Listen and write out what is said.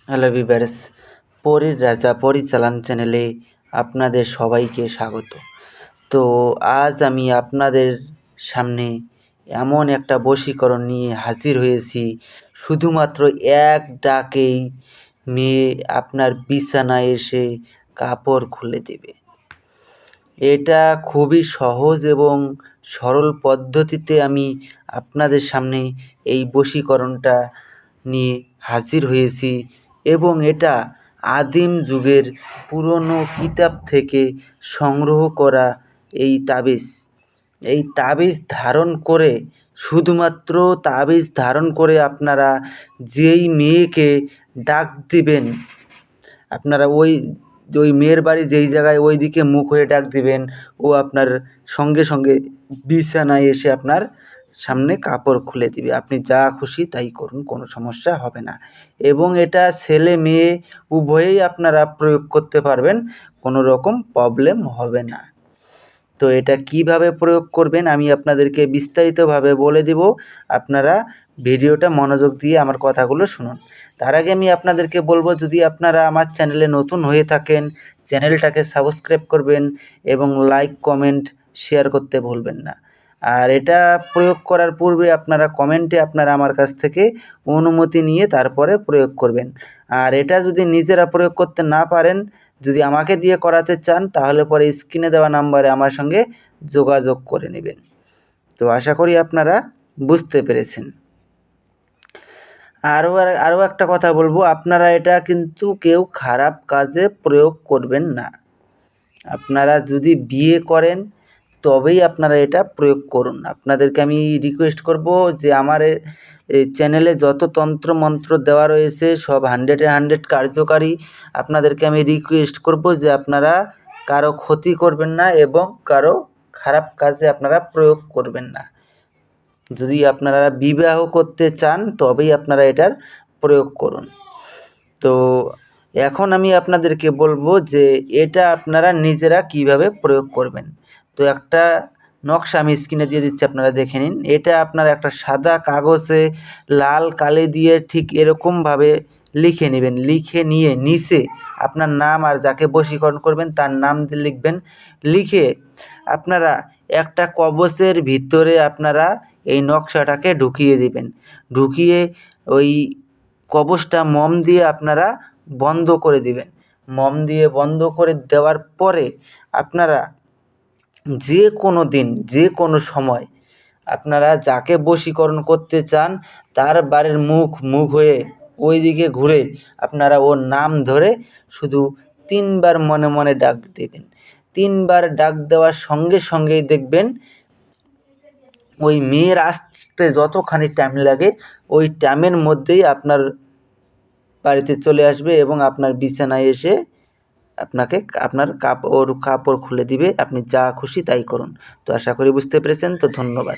Hello viewers, পরীর রাজা পরিচালন চ্যানেলে আপনাদের সবাইকে স্বাগত। তো আজ আমি আপনাদের সামনে এমন একটা বশীকরণ নিয়ে হাজির হয়েছি, শুধুমাত্র এক ডাকেই মেয়ে আপনার বিছানায় এসে কাপড় খুলে দেবে। এটা খুবই সহজ এবং সরল পদ্ধতিতে আমি আপনাদের সামনে এই বশীকরণটা নিয়ে হাজির হয়েছি এবং এটা আদিম যুগের পুরনো কিতাব থেকে সংগ্রহ করা এই তাবিজ। এই তাবিজ ধারণ করে, শুধুমাত্র তাবিজ ধারণ করে আপনারা যেই মেয়েকে ডাক দিবেন, আপনারা ওই মেয়ের বাড়ি যেই জায়গায় ওই দিকে মুখ হয়ে ডাক দিবেন, ও আপনার সঙ্গে সঙ্গে বিছানায় এসে আপনার সামনে কাপড় খুলে দিবে। আপনি যা খুশি তাই করুন, কোনো সমস্যা হবে না। এবং এটা ছেলে মেয়ে উভয়েই আপনারা প্রয়োগ করতে পারবেন, কোনো রকম প্রবলেম হবে না। তো এটা কিভাবে প্রয়োগ করবেন আমি আপনাদেরকে বিস্তারিতভাবে বলে দেব। আপনারা ভিডিওটা মনোযোগ দিয়ে আমার কথাগুলো শুনুন। তার আগে আমি আপনাদেরকে বলবো, যদি আপনারা আমার চ্যানেলে নতুন হয়ে থাকেন, চ্যানেলটাকে সাবস্ক্রাইব করবেন এবং লাইক, কমেন্ট, শেয়ার করতে ভুলবেন না। আর এটা প্রয়োগ করার পূর্বে আপনারা কমেন্টে আপনারা আমার কাছ থেকে অনুমতি নিয়ে তারপরে প্রয়োগ করবেন। আর এটা যদি নিজেরা প্রয়োগ করতে না পারেন, যদি আমাকে দিয়ে করাতে চান, তাহলে পরে স্ক্রিনে দেওয়া নাম্বারে আমার সঙ্গে যোগাযোগ করে নেবেন। তো আশা করি আপনারা বুঝতে পেরেছেন। আরও একটা কথা বলবো, আপনারা এটা কিন্তু কেউ খারাপ কাজে প্রয়োগ করবেন না। আপনারা যদি বিয়ে করেন তবেই আপনারা এটা প্রয়োগ করুন। আপনাদেরকে আমি রিকোয়েস্ট করব যে আমার এই চ্যানেলে যত তন্ত্র মন্ত্র দেওয়া রয়েছে সব 100-এ 100 কার্যকারী। আপনাদেরকে আমি রিকোয়েস্ট করব যে আপনারা কারো ক্ষতি করবেন না এবং কারো খারাপ কাজে আপনারা প্রয়োগ করবেন না। যদি আপনারা বিবাহ করতে চান তবেই আপনারা এটার প্রয়োগ করুন। তো এখন আমি আপনাদেরকে বলবো যে এটা আপনারা নিজেরা কিভাবে প্রয়োগ করবেন। তো একটা নকশা আমি স্ক্রিনে দিয়ে দিচ্ছি, আপনারা দেখে নিন। এটা আপনারা একটা সাদা কাগজে লাল কালি দিয়ে ঠিক এরকমভাবে লিখে নেবেন। লিখে নিয়ে নিচে আপনার নাম আর যাকে বশীকরণ করবেন তার নাম দিয়ে লিখবেন। লিখে আপনারা একটা কবচের ভিতরে আপনারা এই নকশাটাকে ঢুকিয়ে দিবেন। ঢুকিয়ে ওই কবচটা মোম দিয়ে আপনারা বন্ধ করে দিবেন। মোম দিয়ে বন্ধ করে দেওয়ার পরে আপনারা যে কোনো দিন, যে কোনো সময় আপনারা যাকে বশীকরণ করতে চান তার বাড়ির মুখ হয়ে ওই দিকে ঘুরে আপনারা ওর নাম ধরে শুধু 3 বার মনে মনে ডাক দেবেন। 3 বার ডাক দেওয়ার সঙ্গে সঙ্গেই দেখবেন ওই মেয়ের আসতে যতখানি টাইম লাগে ওই টাইমের মধ্যেই আপনার বাড়িতে চলে আসবে এবং আপনার বিছানায় এসে আপনাকে আপনার কাপড় খুলে দিবে। আপনি যা খুশি তাই করুন। তো আশা করি বুঝতে পেরেছেন। তো ধন্যবাদ।